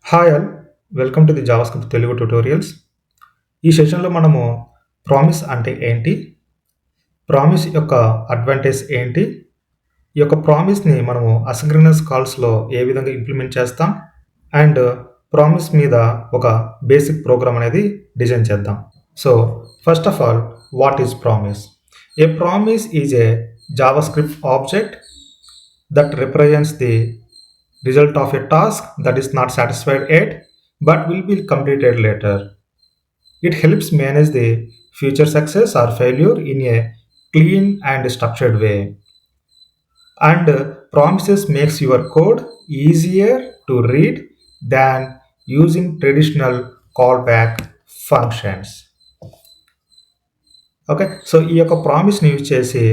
Hi all, welcome to the JavaScript Telugu tutorials. ఈ సెషన్లో మనము ప్రామిస్ అంటే ఏంటి, ప్రామిస్ యొక్క అడ్వాంటేజ్ ఏంటి, ఈ యొక్క ప్రామిస్ని మనము అసింక్రోనస్ కాల్స్లో ఏ విధంగా ఇంప్లిమెంట్ చేస్తాం, అండ్ ప్రామిస్ మీద ఒక బేసిక్ ప్రోగ్రామ్ అనేది డిజైన్ చేద్దాం. So first of all, what is promise? A promise is a JavaScript object that represents the result of a task that is not satisfied yet but will be completed later. It helps manage the future success or failure in a clean and structured way. And promises makes your code easier to read than using traditional callback functions. Okay, so ఈ యొక్క ప్రామిస్ని use చేసి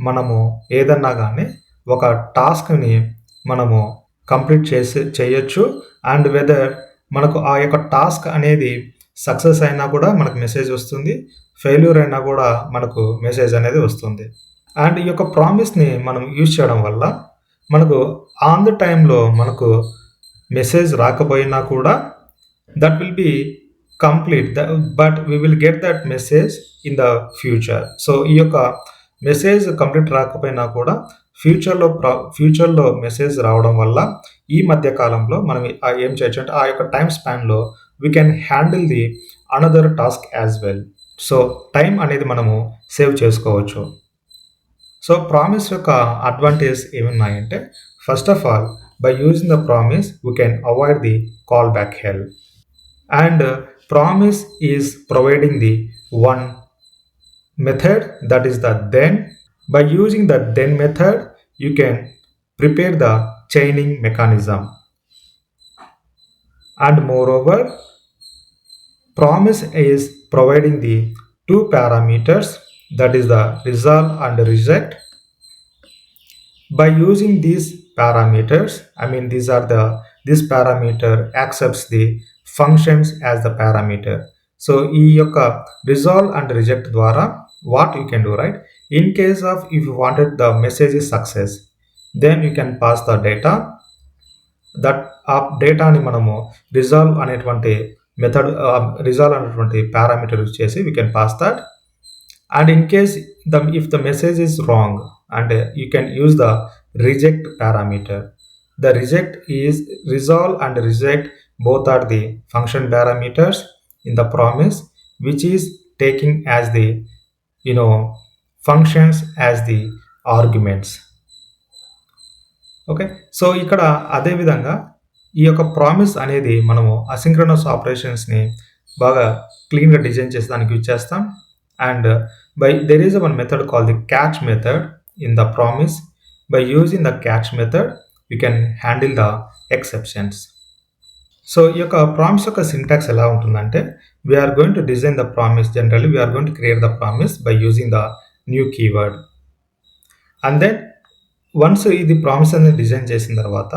మనము ఏదన్నా కానీ ఒక టాస్క్ని మనము complete చేయొచ్చు. And weather మనకు ఆ యొక్క టాస్క్ అనేది సక్సెస్ అయినా కూడా మనకు మెసేజ్ వస్తుంది, ఫెయిల్యూర్ అయినా కూడా మనకు మెసేజ్ అనేది వస్తుంది. అండ్ ఈ యొక్క ప్రామిస్ని మనం యూజ్ చేయడం వల్ల మనకు ఆన్ ద టైంలో మనకు మెసేజ్ రాకపోయినా కూడా that will be complete, but we will get that message in the future. So ఈ యొక్క మెసేజ్ కంప్లీట్ రాకపోయినా కూడా ఫ్యూచర్లో మెసేజ్ రావడం వల్ల ఈ మధ్య కాలంలో మనం ఏం చేయొచ్చు అంటే ఆ యొక్క టైం స్పాన్లో we can handle the another task as well. So time అనేది మనము సేవ్ చేసుకోవచ్చు. సో ప్రామిస్ యొక్క అడ్వాంటేజ్ ఏమున్నాయంటే, first of all, by using the promise we can avoid the callback hell. And promise is providing the one method, that is the then. By using the then method, you can prepare the chaining mechanism. And moreover, promise is providing the two parameters, that is the resolve and reject. By using these parameters, this parameter accepts the functions as the parameter. So ఈ యొక్క resolve and reject ద్వారా what you can do, right? In case of if you wanted the message is success, then you can pass the data. that ఆ డేటాని మనము resolve అనేటువంటి method, resolve అనేటువంటి parameter use చేసి we can pass that. And in case if the message is wrong, and you can use the reject parameter. The reject is resolve and reject, both are the function parameters in the promise, which is taking as the functions as the arguments. Okay, so ఇక్కడ అదే విధంగా ఈ యొక్క promise అనేది మనము asynchronous ఆపరేషన్స్ని బాగా క్లీన్గా design చేసి దానికి యూజ్ చేస్తాం. And there is one method called the catch method in the promise. By using the catch method, we can handle the exceptions. So ఈ యొక్క ప్రామిస్ యొక్క సింటాక్స్ ఎలా ఉంటుందంటే, we're going to design the promise. Generally we're going to create the promise by using the new keyword. And then once ఇది promise అనేది design చేసిన తర్వాత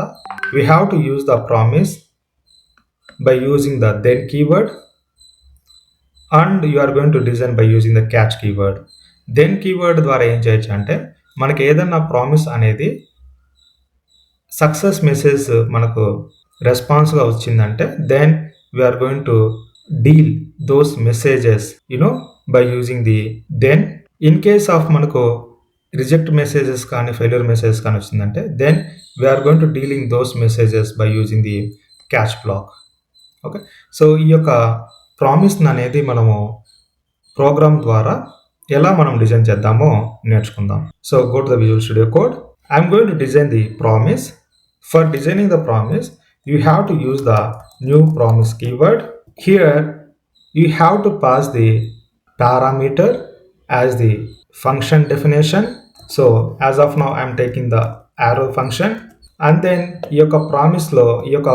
we have to use the promise by using the then keyword. And you are going to design by using the catch keyword. Then keyword ద్వారా ఏం చేయొచ్చు అంటే, మనకి ఏదన్నా ప్రామిస్ అనేది సక్సెస్ మెసేజ్ మనకు రెస్పాన్స్గా వచ్చిందంటే, then we're going to deal those messages by using the then. In case of మనకు రిజెక్ట్ మెసేజెస్ కానీ ఫెయిల్యూర్ మెసేజెస్ కానీ వచ్చిందంటే, then we're going to dealing those messages by using the catch block. Okay, so ఈ యొక్క ప్రామిస్ని అనేది మనము programme ద్వారా ఎలా మనం డిజైన్ చేద్దామో నేర్చుకుందాం. So go to the visual studio code. I'm going to design the promise. For designing the promise, you have to use the new promise keyword. Here you have to pass the parameter as the function definition. So as of now I am taking the arrow function. And then ఈ యొక్క promise లో ఈ యొక్క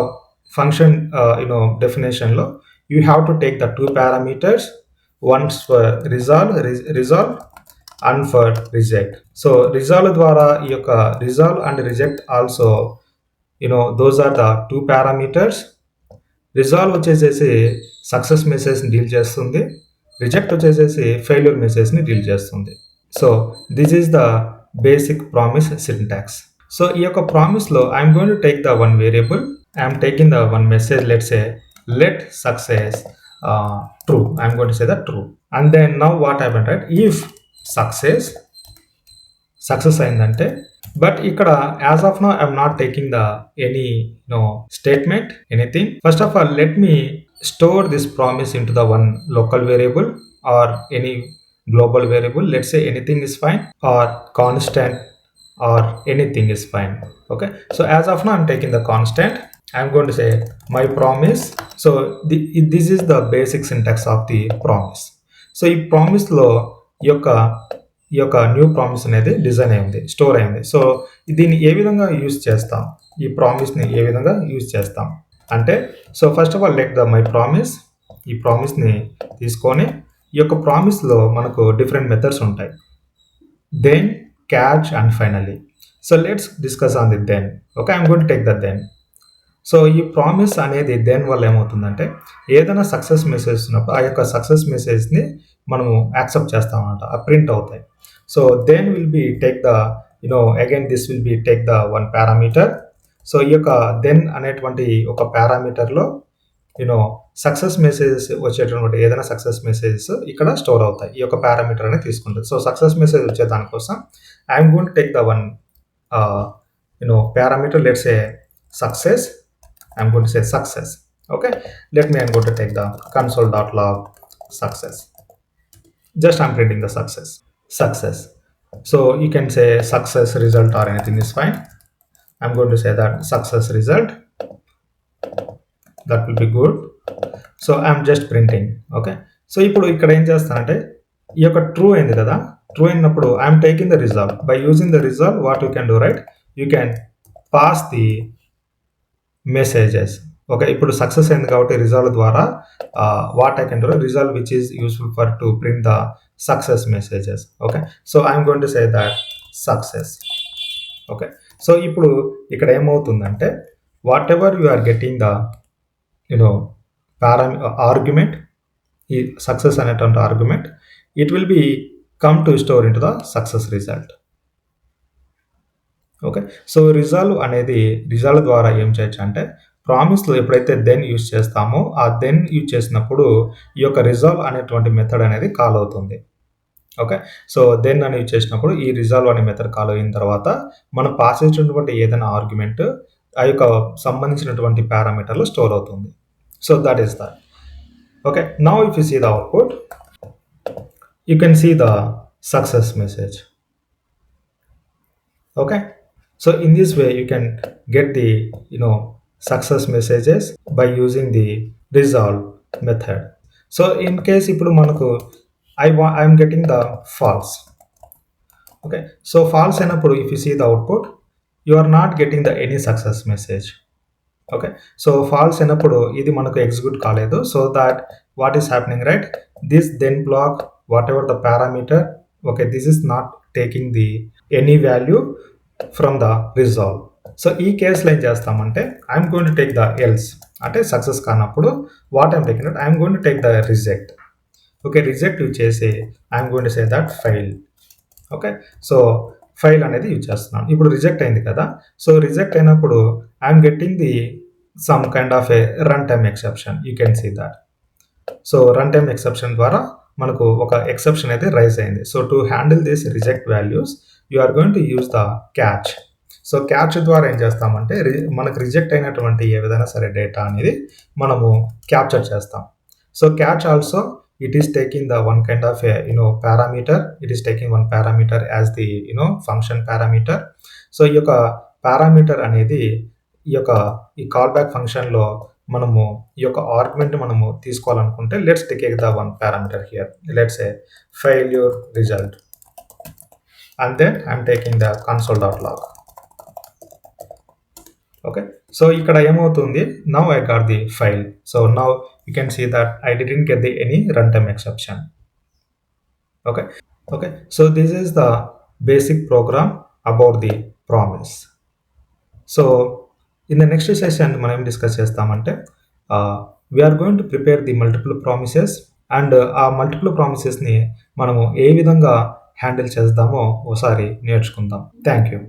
function definition లో you have to take the two parameters, one for resolve and for reject. So resolve ద్వారా ఈ యొక్క resolve and reject also those are the two parameters. Resolve వచ్చేసేసి సక్సెస్ మెసేజ్ని డీల్ చేస్తుంది, రిజెక్ట్ వచ్చేసేసి ఫెయిల్యూర్ మెసేజ్ని deal చేస్తుంది. So this is the basic promise syntax. So ఈ యొక్క ప్రామిస్లో I'm going to take the one variable I'm taking the one message, let's say let success true. I'm going to say that true. And then now what happened, right? If success అయిందంటే, but ఇక్కడ as of now I'm not taking the any statement anything. First of all let me store this promise in to the one local variable or any global variable. Let's say anything is fine, or constant, or anything is fine. Okay, so as of now I'm taking the constant. I'm going to say my promise. So this is the basic syntax of the promise. So ఈ ప్రామిస్లో ఈ యొక్క new promise అనేది design అయింది, store అయింది. So దీన్ని ఏ విధంగా use చేస్తాం, ఈ ప్రామిస్ని ఏ విధంగా యూజ్ చేస్తాం అంటే, so first of all let the my promise. ఈ ప్రామిస్ని తీసుకొని ఈ యొక్క ప్రామిస్లో మనకు డిఫరెంట్ మెథడ్స్ ఉంటాయి, then, catch and finally. So let's discuss on the then. Okay, I'm going to take the then. So ఈ ప్రామిస్ అనేది దెన్ వల్ల ఏమవుతుందంటే, ఏదైనా సక్సెస్ మెసేజ్ ఉన్నప్పుడు ఆ యొక్క సక్సెస్ మెసేజ్ని మనము యాక్సెప్ట్ చేస్తాం అన్నమాట, ఆ ప్రింట్ అవుతాయి. So then will be take the again this will be take the one parameter. So ఈ యొక్క దెన్ అనేటువంటి ఒక పారామీటర్లో సక్సెస్ మెసేజెస్ వచ్చేటటువంటి ఏదైనా సక్సెస్ మెసేజెస్ ఇక్కడ స్టోర్ అవుతాయి, ఈ యొక్క పారామీటర్ అనేది తీసుకుంటుంది. సో సక్సెస్ మెసేజ్ వచ్చే దానికోసం I'm going to take the one parameter, let's say success. I'm going to say success. Okay, I'm going to take the console.log success. Just I'm printing the success. So you can say success result or anything is fine. I'm going to say that success result. That will be good. So I'm just printing. Okay, so ఇప్పుడు ఇక్కడ ఏం చేస్తానంటే, ఈ యొక్క true అయింది కదా, true అయినప్పుడు I'm taking the result. By using the result what you can do, right, you can pass the messages. Okay, ఇప్పుడు సక్సెస్ అయింది కాబట్టి రిజల్ట్ ద్వారా what I can do, result which is useful for to print the success messages. Okay, so I'm going to say that success. Okay, so ఇప్పుడు ఇక్కడ ఏమవుతుందంటే, whatever you are getting the argument, ఈ success అనేటువంటి argument, it will B come to store in to the success result. Okay, so result ద్వారా ఏం చేయొచ్చు అంటే, ప్రామిస్లో ఎప్పుడైతే దెన్ యూజ్ చేస్తామో, ఆ దెన్ యూజ్ చేసినప్పుడు ఈ యొక్క రిజాల్వ్ అనేటువంటి మెథడ్ అనేది కాల్ అవుతుంది. ఓకే, సో దెన్ అని యూజ్ చేసినప్పుడు ఈ రిజాల్వ్ అనే మెథడ్ కాల్ అయిన తర్వాత మనం పాస్ చేసినటువంటి ఏదైనా ఆర్గ్యుమెంట్ ఆ యొక్క సంబంధించినటువంటి పారామీటర్లో స్టోర్ అవుతుంది. So that is that. Okay, now if you see the output, you can see the success message. Okay, so in this way you can get the success messages by using the resolve method. So in case ఇప్పుడు మనకు I'm getting the false. Okay, so false అయినప్పుడు if you see the output, you are not getting the any success message. Okay, so false అయినప్పుడు ఇది మనకు execute కాలేదు. So that what is happening, right, this then block whatever the parameter, okay, this is not taking the any value from the resolve. So ఈ కేసులో ఏం చేస్తామంటే, I'm going to take the else, అంటే success కానప్పుడు what I'm taking, I'm going to take the reject. Okay, reject use చేసి I'm going to say that fail. Okay, so fail అనేది use చేస్తున్నాను. ఇప్పుడు రిజెక్ట్ అయింది కదా, సో రిజెక్ట్ అయినప్పుడు I'm getting the some kind of a runtime exception. You can see that. So runtime exception ద్వారా మనకు ఒక exception అయితే రైజ్ అయింది. So to handle this reject values you are going to use the catch. So catch ద్వారా ఏం చేస్తామంటే, మనకు reject అయినటువంటి ఏ విధంగా సరే డేటా అనేది మనము క్యాప్చర్ చేస్తాం. So catch also it is taking the one kind of parameter. It is taking one parameter as the function parameter. So ఈ యొక్క పారామీటర్ అనేది ఈ కాల్ బ్యాక్ ఫంక్షన్లో మనము ఈ యొక్క ఆర్గ్యుమెంట్ మనము తీసుకోవాలనుకుంటే, let's take the one parameter here, let's say failure result, and then I'm taking the console.log. Okay, so ఇక్కడ ఏమవుతుంది, now I got the file. So now you can see that I didn't get any runtime exception. Okay, so this is the basic program about the promise. So in the next session మనం discuss చేస్తామంటే, we are going to prepare the multiple promises, and ఆ multiple promisesని మనము ఏ విధంగా handle చేద్దామో ఒకసారి నేర్చుకుందాం. Thank you.